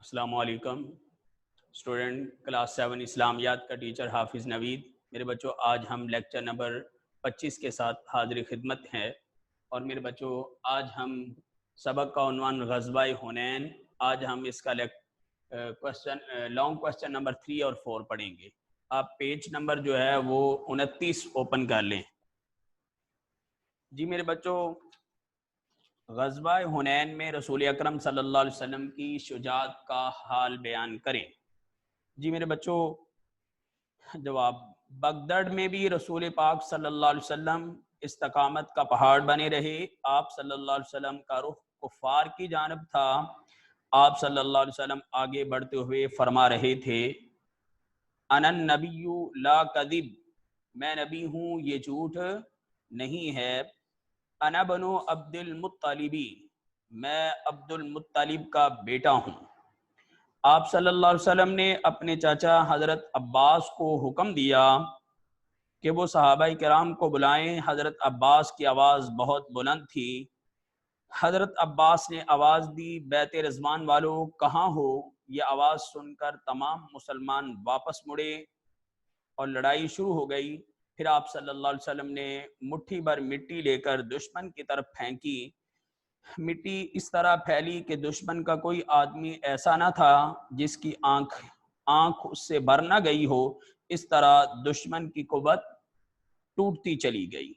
السلام علیکم student class 7 اسلامیات کا ٹیچر حافظ نوید. میرے بچوں آج ہم لیکچر نمبر 25 کے ساتھ حاضر خدمت ہیں. اور میرے بچوں آج ہم سبق کا عنوان غزوہ حنین. آج ہم اس کا لانگ کوسچن نمبر 3 اور 4 پڑھیں گے. آپ پیج نمبر جو ہے وہ 29 اوپن کر لیں. جی میرے بچوں غزوہ حنین میں رسول اکرم صلی اللہ علیہ وسلم کی شجاعت کا حال بیان کریں. جی میرے بچوں جواب: بغداد میں بھی رسول پاک صلی اللہ علیہ وسلم استقامت کا پہاڑ بنے رہے. آپ صلی اللہ علیہ وسلم کا رخ کفار کی جانب تھا. آپ صلی اللہ علیہ وسلم آگے بڑھتے ہوئے فرما رہے تھے: انا النبی لا کذب، میں نبی ہوں یہ جھوٹ نہیں ہے. انا بنو عبد المطلبی، میں عبد المطلب کا بیٹا ہوں. آپ صلی اللہ علیہ وسلم نے اپنے چاچا حضرت عباس کو حکم دیا کہ وہ صحابہ کرام کو بلائیں. حضرت عباس کی آواز بہت بلند تھی. حضرت عباس نے آواز دی: بیت رضوان والو کہاں ہو؟ یہ آواز سن کر تمام مسلمان واپس مڑے اور لڑائی شروع ہو گئی. پھر آپ صلی اللہ علیہ وسلم نے مٹھی بھر مٹی لے کر دشمن کی طرف پھینکی. مٹی اس طرح پھیلی کہ دشمن کا کوئی آدمی ایسا نہ تھا جس کی آنکھ اس سے بھر نہ گئی ہو. اس طرح دشمن کی قوت ٹوٹتی چلی گئی.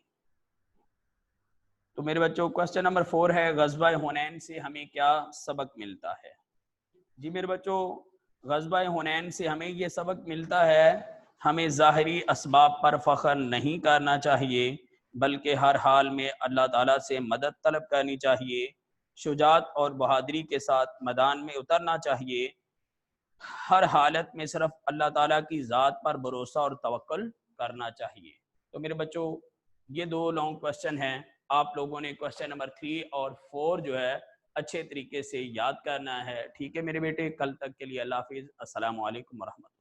تو میرے بچوں کوسچن نمبر 4 ہے: غزوہ حنین سے ہمیں کیا سبق ملتا ہے؟ جی میرے بچوں غزوہ حنین سے ہمیں یہ سبق ملتا ہے ہمیں ظاہری اسباب پر فخر نہیں کرنا چاہیے، بلکہ ہر حال میں اللہ تعالیٰ سے مدد طلب کرنی چاہیے. شجاعت اور بہادری کے ساتھ میدان میں اترنا چاہیے. ہر حالت میں صرف اللہ تعالیٰ کی ذات پر بھروسہ اور توکل کرنا چاہیے. تو میرے بچوں یہ 2 لانگ کوسچن ہیں. آپ لوگوں نے کوسچن نمبر 3 اور 4 جو ہے اچھے طریقے سے یاد کرنا ہے. ٹھیک ہے میرے بیٹے، کل تک کے لیے اللہ حافظ. السلام علیکم ورحمۃ اللہ.